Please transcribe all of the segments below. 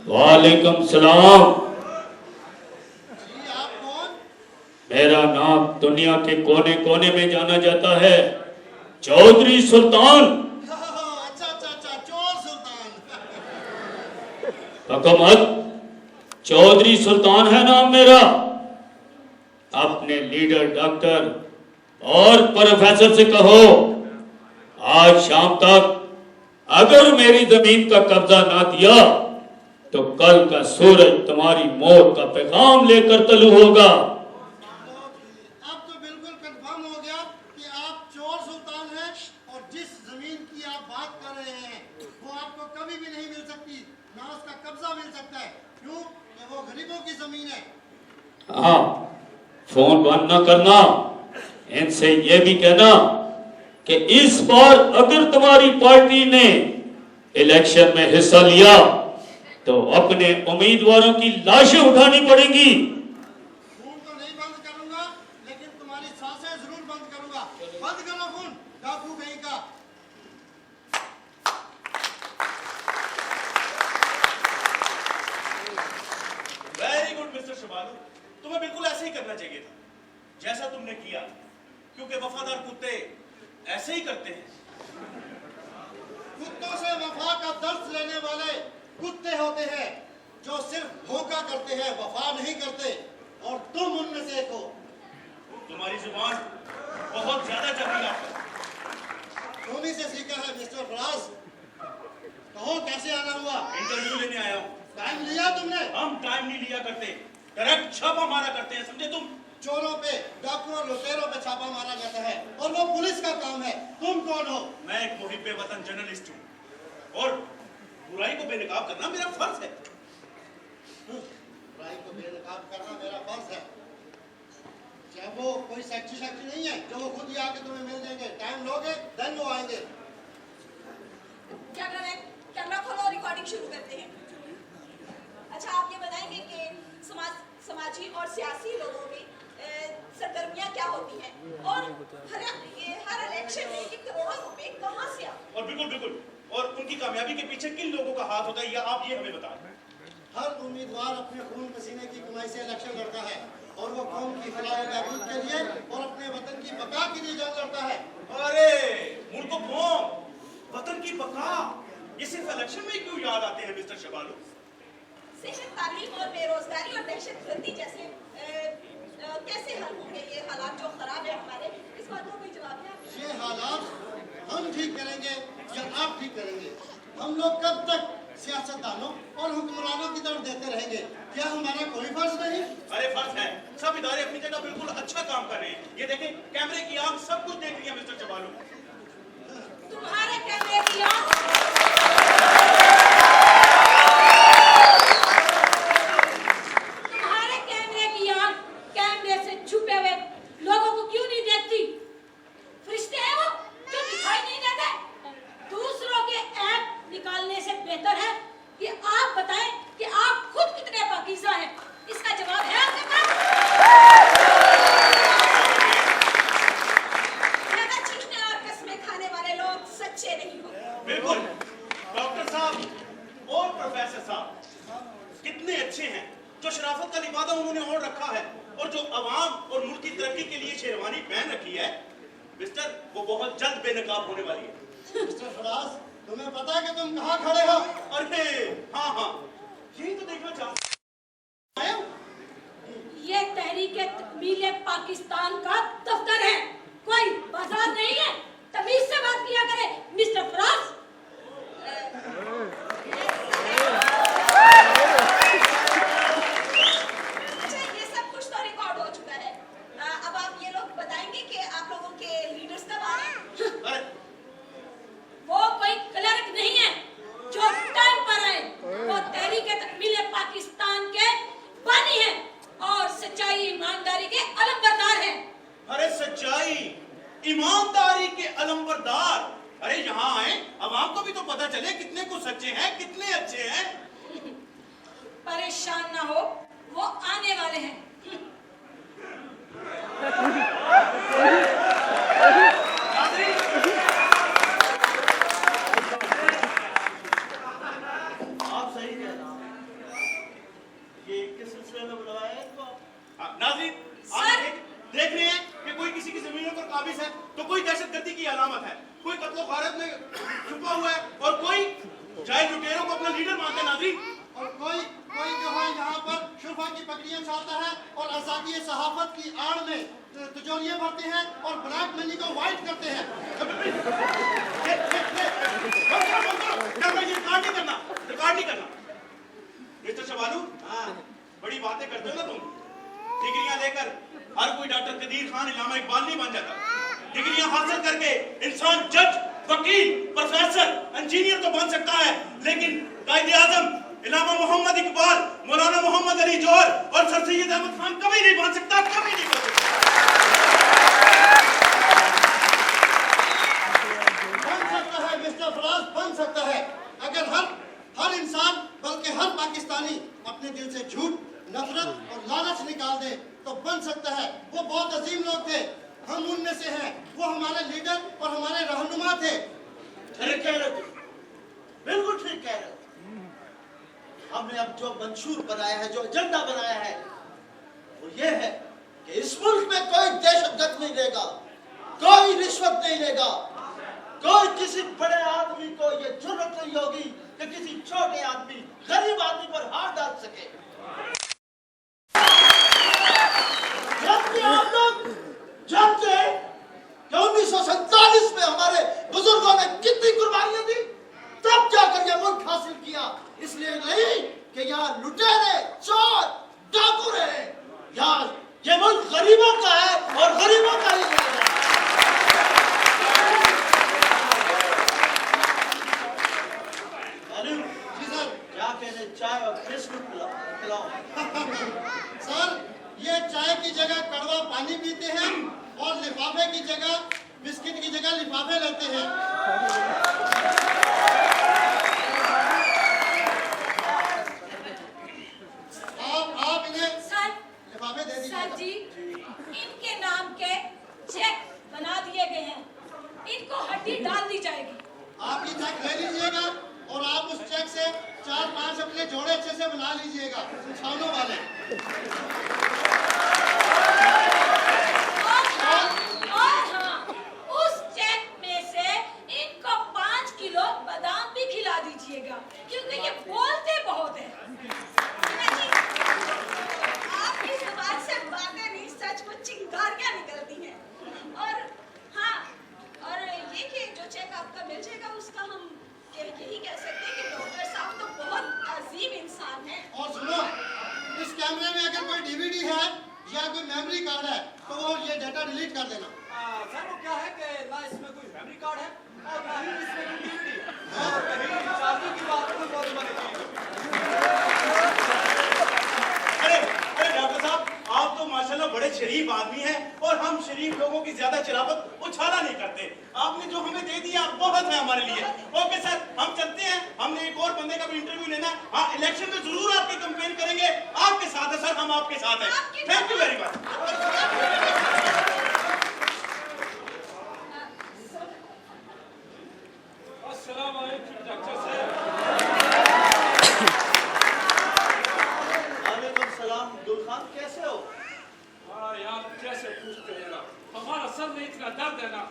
वालेकुम सलाम। जी आप कौन? मेरा नाम दुनिया के कोने कोने में जाना जाता है, चौधरी सुल्तान। अच्छा अच्छा अच्छा, चोर सुल्तान। हुकूमत, चौधरी सुल्तान है नाम मेरा। अपने लीडर डॉक्टर और प्रोफेसर से कहो आज शाम तक अगर मेरी जमीन का कब्जा ना दिया तो कल का सूरज तुम्हारी मौत का पैगाम लेकर तलू होगा। अब तो बिल्कुल कंफर्म हो गया कि आप चोर सुल्तान हैं और जिस जमीन की आप बात कर रहे हैं वो आपको कभी भी नहीं मिल सकती, ना उसका कब्जा मिल सकता है। क्यों? कि वो गरीबों की जमीन है। हाँ, फोन बंद न करना। इनसे ये भी कहना कि इस बार अगर तुम्हारी पार्टी ने इलेक्शन में हिस्सा लिया तो अपने उम्मीदवारों की लाशें उठानी पड़ेंगी। फोन तो नहीं बंद करूंगा, लेकिन तुम्हारी सांसें जरूर बंद करूंगा। बंद करो फोन, डाकू कहीं का। वेरी गुड मिस्टर शबालू, तुम्हें बिल्कुल ऐसे ही करना चाहिए था जैसा तुमने किया, क्योंकि वफादार कुत्ते ऐसे ही करते हैं। कुत्तों से वफा का दर्द लेने वाले कुत्ते होते हैं जो सिर्फ धोखा करते हैं, वफा नहीं करते, और तुम उनमें से एक हो। तुम्हारी जुबान बहुत ज्यादा जहरीला है। तुम ही से सीखा है मिस्टर फराज। कहो कैसे आना हुआ? इंटरव्यू लेने आया हूँ। टाइम लिया तुमने? हम टाइम नहीं लिया करते, डायरेक्ट छापा मारा करते हैं, समझे तुम? चोरों पे, डाकुओं और लुटेरों पे छापा मारा जाता है और वो पुलिस का काम है। तुम कौन हो? मैं एक मुहिब्बे वतन जर्नलिस्ट हूँ और बुराई को बेनकाब करना मेरा फर्ज है। बुराई को बेनकाब करना मेरा फर्ज है। क्या वो कोई सेक्रेटरी नहीं है जो वो खुद ही आके तुम्हें मिल देंगे? टाइम लोगे देन वो आएंगे। क्या कर रहे हैं? कैमरा खोलो और रिकॉर्डिंग शुरू करते हैं। अच्छा, आप ये बताएंगे कि समाजी और सियासी लोगों में सरगर्मियां क्या होती हैं और हर इलेक्शन में ये करोड़ों रुपए कहां से आते हैं? और बिल्कुल बिल्कुल, और उनकी कामयाबी के पीछे किन लोगों का हाथ होता है, या आप ये हमें बताएं। हर उम्मीदवार अपने खून पसीने की कमाई से इलेक्शन लड़ता है और वो कौम की फलाह बहबूद के लिए और अपने वतन की बका के लिए जंग लड़ता है। अरे मुल्क कौम वतन की बका, ये सिर्फ इलेक्शन में ही क्यों याद आते हैं मिस्टर शबालू? सेहत, तालीम और बेरोजगारी और दहशतगर्दी जैसे कैसे हल होंगे ये हालात जो खराब है हमारे? इस बात का कोई जवाब है? ये हालात हम ठीक करेंगे या आप ठीक करेंगे? हम लोग कब तक सियासतदानों और हुक्मरानों की तरफ देते रहेंगे? क्या हमारा कोई फर्ज नहीं? अरे फर्ज है, सब इदारे अपनी जगह बिल्कुल अच्छा काम कर रहे हैं। ये देखें, कैमरे की आंख सब कुछ देख रही है मिस्टर शबालू। तुम्हारे कैमरे की आंख कैमरे से छुपे हुए लोगों को क्यों नहीं देखती? फरिश्ते हैं वो जो दिखाई नहीं देते। दूसरों के ऐप निकालने से बेहतर है कि आप बताएं कि आप खुद कितने पाकीज़ा हैं। इसका जवाब है आपके पास? ज्यादा चीखने और कसमें खाने वाले लोग सच्चे नहीं होते। बिल्कुल, डॉक्टर साहब और प्रोफेसर साहब कितने अच्छे हैं, जो शराफत का लिबादा उन्होंने ओढ़ रखा है और जो अवाम और मुल्क की तरक्की के लिए शेरवानी पहन रखी है, मिस्टर, वो बहुत जल्द बेनकाब होने वाली है। मिस्टर फराज, तुम्हें पता है कि तुम कहाँ खड़े हो? अरे हाँ हाँ, यही तो देखना चाहता हूं। ये तहरीके तकमील पाकिस्तान का दफ्तर है, कोई बाजार नहीं है। तमीज से बात किया करे मिस्टर फराज। अच्छा, ये सब कुछ तो रिकॉर्ड हो चुका है। अब आप ये लोग बताएंगे कि आप लोगों के लीडर्स कब आ रहे हैं? वो कोई क्लर्क नहीं है जो टाइम पर आए। वो तहरीके तकमील पाकिस्तान के बानी है और सच्चाई ईमानदारी के अलमबरदार हैं। अरे सच्चाई ईमानदारी के अलमबरदार, अरे यहाँ आए, अवाम को भी तो पता चले कितने कुछ सच्चे हैं, कितने अच्छे हैं। परेशान ना हो, वो आने वाले हैं। आप सही कह रहे हैं। और कोई जाहिल लुटेरों को अपना लीडर मानते हैं नाज़रीन। और कोई कोई जो है यहाँ पर शुरफा की पगड़ियाँ चाहता है और आज़ादी सहाफत की आड़ में तिजोरियाँ भरते हैं और ब्लैक मनी को वाइट करते हैं। रिकॉर्ड नहीं करना मिस्टर शबालू। हाँ, बड़ी बातें करते हो ना तुम। डिग्रियां लेकर हर कोई डॉक्टर कदीर खान, इलामा इकबाल नहीं बन जाता। डिग्रियां हासिल करके इंसान जज, वकील, प्रोफेसर, इंजीनियर तो बन सकता है, लेकिन कायदे आजम, इलामा मोहम्मद इकबाल, मौलाना मोहम्मद अली जौहर और सर सैयद अहमद खान कभी नहीं बन सकता, कभी नहीं बन सकता। बन सकता है मिस्टर फराज, बन सकता है अगर हर इंसान बल्कि हर पाकिस्तानी अपने दिल से झूठ, नफरत और लालच निकाल दे तो बन सकता है। वो बहुत अजीम लोग थे, हम उनमें से हैं। वो हमारे लीडर और हमारे रहनुमा थे। ठीक कह रहे हो, बिल्कुल ठीक कह रहे हो। हमने अब जो मंशूर बनाया है, जो एजेंडा बनाया है, वो ये है कि इस मुल्क में कोई दहशतगर्द नहीं लेगा, कोई रिश्वत नहीं लेगा, कोई किसी बड़े आदमी को ये जुर्रत नहीं होगी कि किसी छोटे आदमी, गरीब आदमी पर हाथ डाल सके। जबकि आप लोग जानते हैं कि 1947 में हमारे बुजुर्गों ने कितनी कुर्बानियां दी, तब जाकर यह मुल्क हासिल किया। इसलिए नहीं कि यहाँ लुटेरे, चोर, डाकू रहे। यहाँ ये मुल्क गरीबों का है और गरीबों का ही रहेगा। जी सर। जाके इन्हें चाय और बिस्कुट खिलाओ। सर, ये चाय की जगह कड़वा पानी पीते हैं और लिफाफे की जगह, बिस्किट की जगह लिफाफे लेते हैं। आप इन्हें सर, लिफाफे दे सर दीजिए। जी, इनके नाम के चेक बना दिए गए हैं, इनको हड्डी डाल दी जाएगी। आप ये चेक ले लीजिएगा और आप उस चेक से 4-5 अपने जोड़े अच्छे से बना लीजिएगा, छानों वाले। और हाँ, उस चेक में से इनको 5 किलो बादाम भी खिला दीजिएगा, क्योंकि ये बोलते बहुत हैं। आपकी जुबान से बातें नहीं, सच को चिंगारियां निकलती हैं। और हाँ, और ये कि जो चेक आपका मिल जाएगा, उसका हम यही कह सकते हैं कि डॉक्टर साहब तो बहुत अजीम इंसान हैं। और सुनो, इस कैमरे में अगर कोई डीवीडी है या कोई मेमोरी कार्ड है तो वो ये डाटा डिलीट कर देना। सर वो क्या है कि ना इसमें कोई मेमोरी कार्ड है और ना ही इसमें कोई डीवीडी है और कहीं चार्जिंग की बात कोई बहुत बड़ी चीज है। अरे डॉक्टर साहब, आप तो माशाल्लाह बड़े शरीफ आदमी हैं और हम शरीफ लोगों की ज्यादा शराफत उछाला नहीं करते। आपने जो हमें दे दिया बहुत है हमारे लिए। ओके सर, हम चलते हैं, हमने एक और बंदे का भी इंटरव्यू लेना है। हाँ, इलेक्शन में जरूर आपकी कंपेन करेंगे, आपके साथ है सर, हम आपके साथ हैं। Thank you very much. अस्सलाम वालेकुम डॉक्टर साहब। वालेकुम सलाम। गुलखान कैसे हो? हाँ यार, कैसे पूछते हैं ना, हमारा सर में इतना दर्द है ना,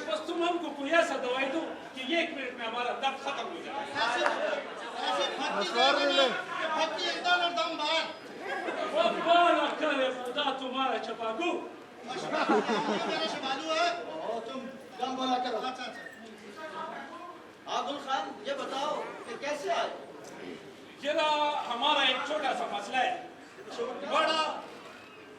बस तुम हमको कोई ऐसा दवाई दो कि 1 मिनट में हमारा दर्द खत्म हो जाए। ऐसे फक्की दे देना कि फक्की अंदर और दम बाहर। वो बाला करे खुदा तुम्हारा चपाकू। ये मेरा शबालू है। ओ, तुम कम बोला करो। अच्छा अच्छा। हाँ गुलखान, ये बताओ कि कैसे आए? जरा हमारा एक छोटा सा मसला है। बड़ा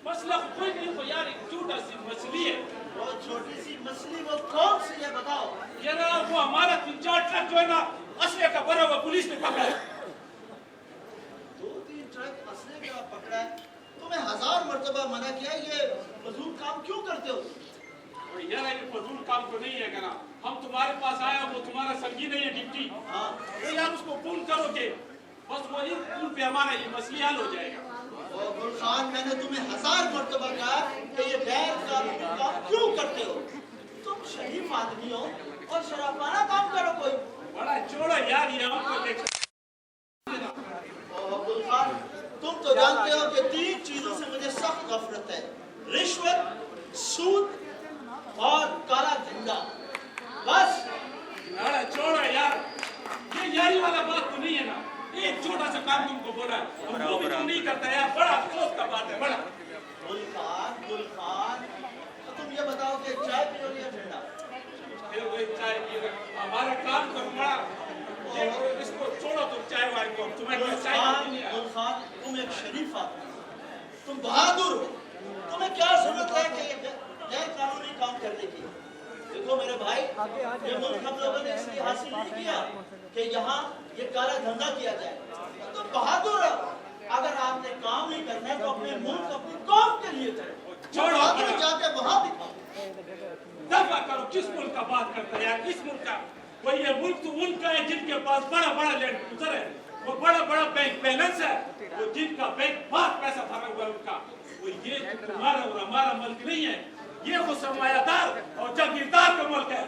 मसला कोई नहीं हो यार, एक छोटा सी मछली है। वो छोटी सी मछली वो कौन सी है बताओ? जरा वो हमारा 3-4 ट्रक जो है ना, असले का भरा हुआ पुलिस ने पकड़ा है। 2-3 ट्रक असले का पकड़ा है। तुम्हें 1000 मर्तबा मना किया, ये फजूल काम क्यों करते हो? और यार ये फजूल काम तो नहीं है ना, हम तुम्हारे पास आया, वो तुम्हारा संगी नहीं है डिप्टी। हाँ, तो यार उसको फोन करोगे, बस वही फोन पे हमारा ये मसला हल हो जाएगा। ओ गुलखान, मैंने तुम्हें 1000 मर्तबा कहा कि ये गैर कानूनी काम क्यों करते हो? तुम शरीफ आदमी हो और शराफाना काम करो कोई। बड़ा चौड़ा यार ये हमको देख। ओ गुलखान, तुम तो जानते हो कि 3 चीजों से मुझे सख्त नफरत है: रिश्वत, सूद और काला धंधा। बस बड़ा चौड़ा यार, बोला हमको भी तुम नहीं करता यार, बड़ा अफसोस का बात है, बड़ा। गुल खान, तो तुम ये बताओ कि चाय पियोगे या ठंडा? फिर वही चाय पिएगा, हमारा काम करो बड़ा, ये इसको छोड़ो तुम चाय वाय को, तुम्हें क्या चाय पीनी है? गुल खान, तुम एक शरीफ आदमी हो, तुम बहादुर हो, तुम्हें क्या जरूरत है कि गैर कानूनी काम करने की? देखो मेरे भाई, ये मुल्क हम लोगों ने इसलिए हासिल नहीं किया कि यहाँ ये काला धंधा किया जाए। तो बहादुर हो, अगर आपने काम नहीं करना है तो अपने मुल्क, अपनी कौम के लिए करो, छोड़ो जाके वहां दिखाओ। दफा करो, किस मुल्क का बात करता है यार, किस मुल्क का? वो ये मुल्क तो उनका है जिनके पास बड़ा बड़ा लैंड क्रूजर है, वो बड़ा बड़ा बैंक बैलेंस है, वो जिनका बैंक बहुत पैसा भरा हुआ है उनका। वो ये तुम्हारा और हमारा मुल्क नहीं है, ये वो सरमायादार और जागीरदार का मुल्क है।